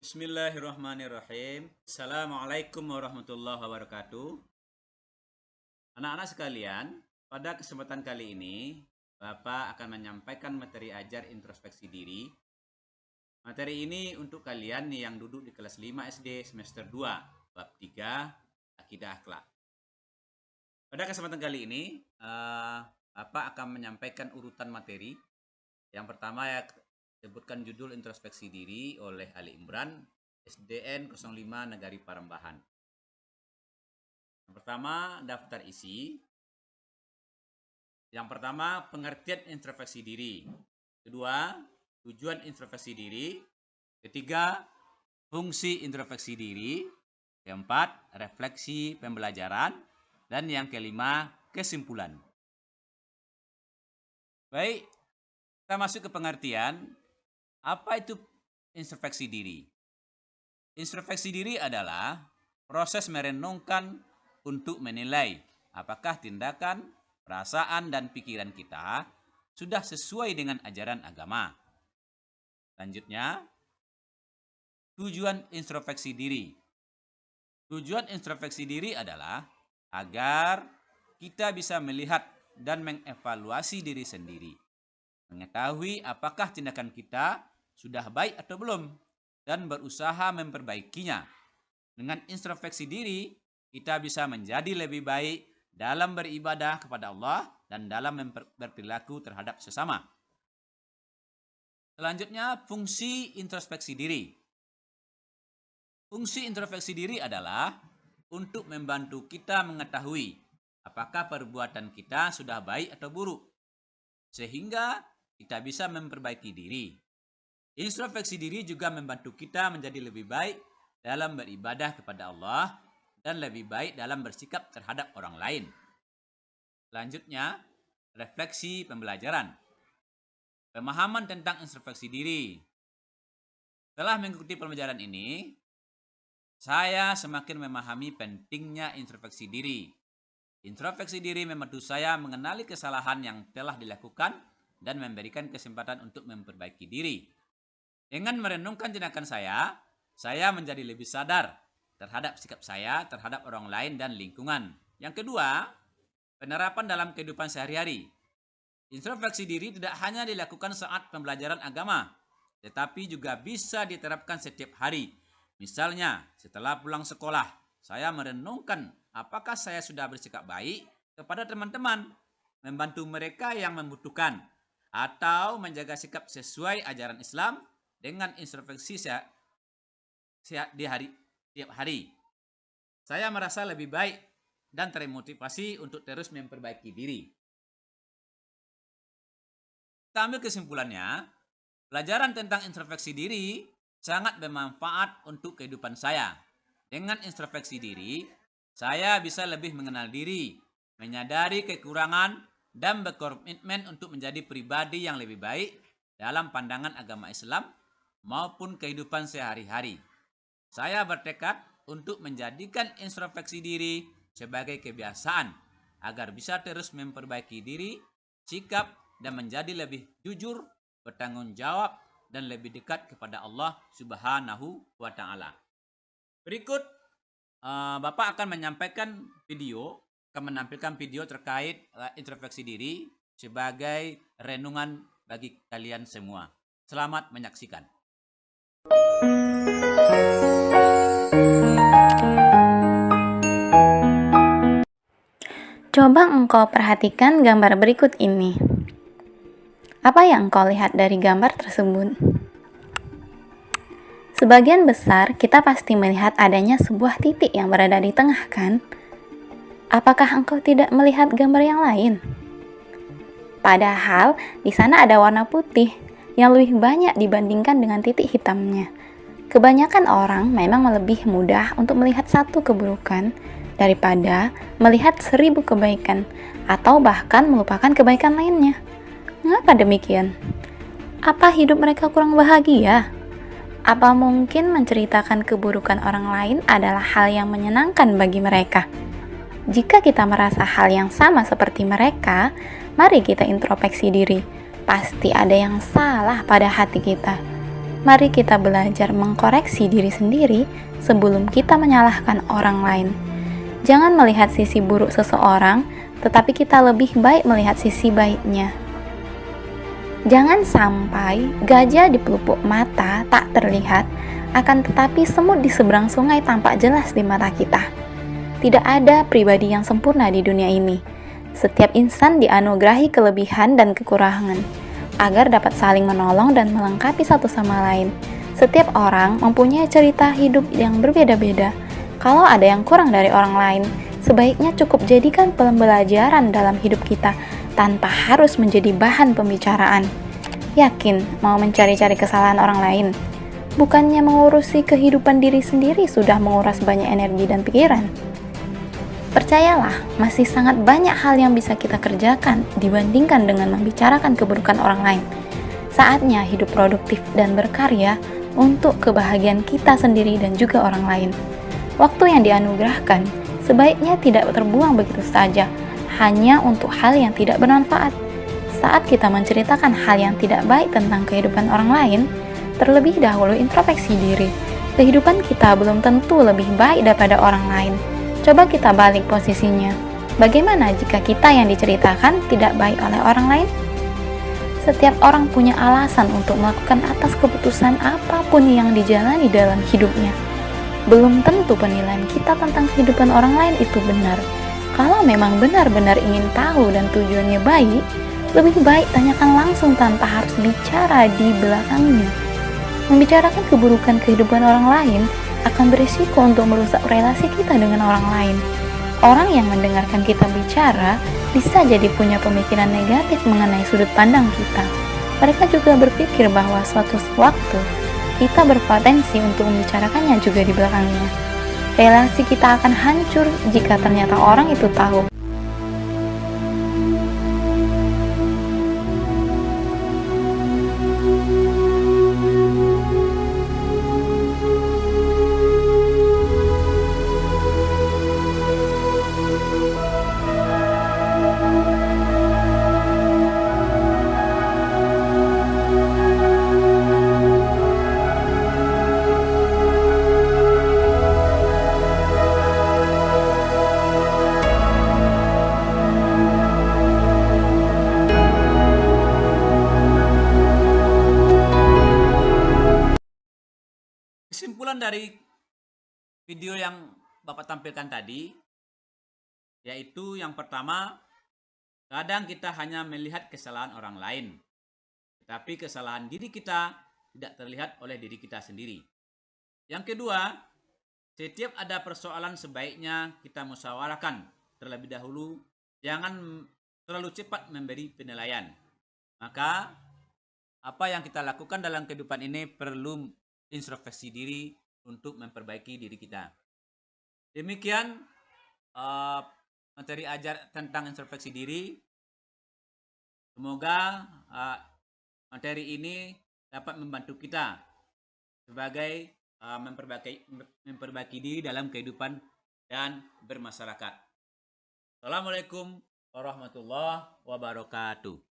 Bismillahirrahmanirrahim. Assalamualaikum warahmatullahi wabarakatuh. Anak-anak sekalian, pada kesempatan kali ini, Bapak akan menyampaikan materi ajar introspeksi diri. Materi ini untuk kalian yang duduk di kelas 5 SD semester 2, bab 3, Akidah Akhlak. Pada kesempatan kali ini, Bapak akan menyampaikan urutan materi. Yang pertama ya, sebutkan judul introspeksi diri oleh Ali Imran, SDN 05 Negari Parambahan. Yang pertama, daftar isi. Yang pertama, pengertian introspeksi diri. Kedua, tujuan introspeksi diri. Ketiga, fungsi introspeksi diri. Keempat, refleksi pembelajaran. Dan yang kelima, kesimpulan. Baik, kita masuk ke pengertian. Apa itu introspeksi diri? Introspeksi diri adalah proses merenungkan untuk menilai apakah tindakan, perasaan, dan pikiran kita sudah sesuai dengan ajaran agama. Selanjutnya, tujuan introspeksi diri. Tujuan introspeksi diri adalah agar kita bisa melihat dan mengevaluasi diri sendiri, mengetahui apakah tindakan kita sudah baik atau belum, dan berusaha memperbaikinya. Dengan introspeksi diri, kita bisa menjadi lebih baik dalam beribadah kepada Allah dan dalam berperilaku terhadap sesama. Selanjutnya, fungsi introspeksi diri. Fungsi introspeksi diri adalah untuk membantu kita mengetahui apakah perbuatan kita sudah baik atau buruk, sehingga kita bisa memperbaiki diri. Introspeksi diri juga membantu kita menjadi lebih baik dalam beribadah kepada Allah dan lebih baik dalam bersikap terhadap orang lain. Selanjutnya, refleksi pembelajaran. Pemahaman tentang introspeksi diri. Setelah mengikuti pembelajaran ini, saya semakin memahami pentingnya introspeksi diri. Introspeksi diri membantu saya mengenali kesalahan yang telah dilakukan dan memberikan kesempatan untuk memperbaiki diri. Dengan merenungkan tindakan saya menjadi lebih sadar terhadap sikap saya terhadap orang lain dan lingkungan. Yang kedua, penerapan dalam kehidupan sehari-hari. Introspeksi diri tidak hanya dilakukan saat pembelajaran agama, tetapi juga bisa diterapkan setiap hari. Misalnya, setelah pulang sekolah, saya merenungkan apakah saya sudah bersikap baik kepada teman-teman, membantu mereka yang membutuhkan, atau menjaga sikap sesuai ajaran Islam dengan introspeksi tiap hari. Saya merasa lebih baik dan termotivasi untuk terus memperbaiki diri. Kita ambil kesimpulannya, pelajaran tentang introspeksi diri sangat bermanfaat untuk kehidupan saya. Dengan introspeksi diri, saya bisa lebih mengenal diri, menyadari kekurangan, dan berkomitmen untuk menjadi pribadi yang lebih baik dalam pandangan agama Islam maupun kehidupan sehari-hari. Saya bertekad untuk menjadikan introspeksi diri sebagai kebiasaan agar bisa terus memperbaiki diri, sikap, dan menjadi lebih jujur, bertanggung jawab, dan lebih dekat kepada Allah Subhanahu wa Ta'ala. Berikut Bapak akan menampilkan video terkait introspeksi diri sebagai renungan bagi kalian semua. Selamat menyaksikan. Coba engkau perhatikan gambar berikut ini. Apa yang engkau lihat dari gambar tersebut? Sebagian besar kita pasti melihat adanya sebuah titik yang berada di tengah, kan? Apakah engkau tidak melihat gambar yang lain? Padahal di sana ada warna putih yang lebih banyak dibandingkan dengan titik hitamnya. Kebanyakan orang memang lebih mudah untuk melihat satu keburukan daripada melihat 1000 kebaikan atau bahkan melupakan kebaikan lainnya. Mengapa demikian? Apa hidup mereka kurang bahagia? Apa mungkin menceritakan keburukan orang lain adalah hal yang menyenangkan bagi mereka? Jika kita merasa hal yang sama seperti mereka, mari kita introspeksi diri. Pasti ada yang salah pada hati kita. Mari kita belajar mengkoreksi diri sendiri sebelum kita menyalahkan orang lain. Jangan melihat sisi buruk seseorang, tetapi kita lebih baik melihat sisi baiknya. Jangan sampai gajah di pelupuk mata tak terlihat, akan tetapi semut di seberang sungai tampak jelas di mata kita. Tidak ada pribadi yang sempurna di dunia ini. Setiap insan dianugerahi kelebihan dan kekurangan agar dapat saling menolong dan melengkapi satu sama lain. Setiap orang mempunyai cerita hidup yang berbeda-beda. Kalau ada yang kurang dari orang lain, sebaiknya cukup jadikan pembelajaran dalam hidup kita tanpa harus menjadi bahan pembicaraan. Yakin mau mencari-cari kesalahan orang lain? Bukannya mengurusi kehidupan diri sendiri sudah menguras banyak energi dan pikiran? Percayalah, masih sangat banyak hal yang bisa kita kerjakan dibandingkan dengan membicarakan keburukan orang lain. Saatnya hidup produktif dan berkarya untuk kebahagiaan kita sendiri dan juga orang lain. Waktu yang dianugerahkan sebaiknya tidak terbuang begitu saja, hanya untuk hal yang tidak bermanfaat. Saat kita menceritakan hal yang tidak baik tentang kehidupan orang lain, terlebih dahulu introspeksi diri. Kehidupan kita belum tentu lebih baik daripada orang lain. Coba kita balik posisinya. Bagaimana jika kita yang diceritakan tidak baik oleh orang lain? Setiap orang punya alasan untuk melakukan atas keputusan apapun yang dijalani dalam hidupnya. Belum tentu penilaian kita tentang kehidupan orang lain itu benar. Kalau memang benar-benar ingin tahu dan tujuannya baik, lebih baik tanyakan langsung tanpa harus bicara di belakangnya. Membicarakan keburukan kehidupan orang lain akan berisiko untuk merusak relasi kita dengan orang lain. Orang yang mendengarkan kita bicara bisa jadi punya pemikiran negatif mengenai sudut pandang kita. Mereka juga berpikir bahwa suatu waktu kita berpotensi untuk membicarakannya juga di belakangnya. Relasi kita akan hancur jika ternyata orang itu tahu. Kesimpulan dari video yang Bapak tampilkan tadi, yaitu yang pertama, kadang kita hanya melihat kesalahan orang lain, tetapi kesalahan diri kita tidak terlihat oleh diri kita sendiri. Yang kedua, setiap ada persoalan sebaiknya kita musyawarahkan terlebih dahulu, jangan terlalu cepat memberi penilaian. Maka, apa yang kita lakukan dalam kehidupan ini perlu introspeksi diri untuk memperbaiki diri kita. Demikian materi ajar tentang introspeksi diri. Semoga materi ini dapat membantu kita sebagai memperbaiki diri dalam kehidupan dan bermasyarakat. Assalamualaikum warahmatullahi wabarakatuh.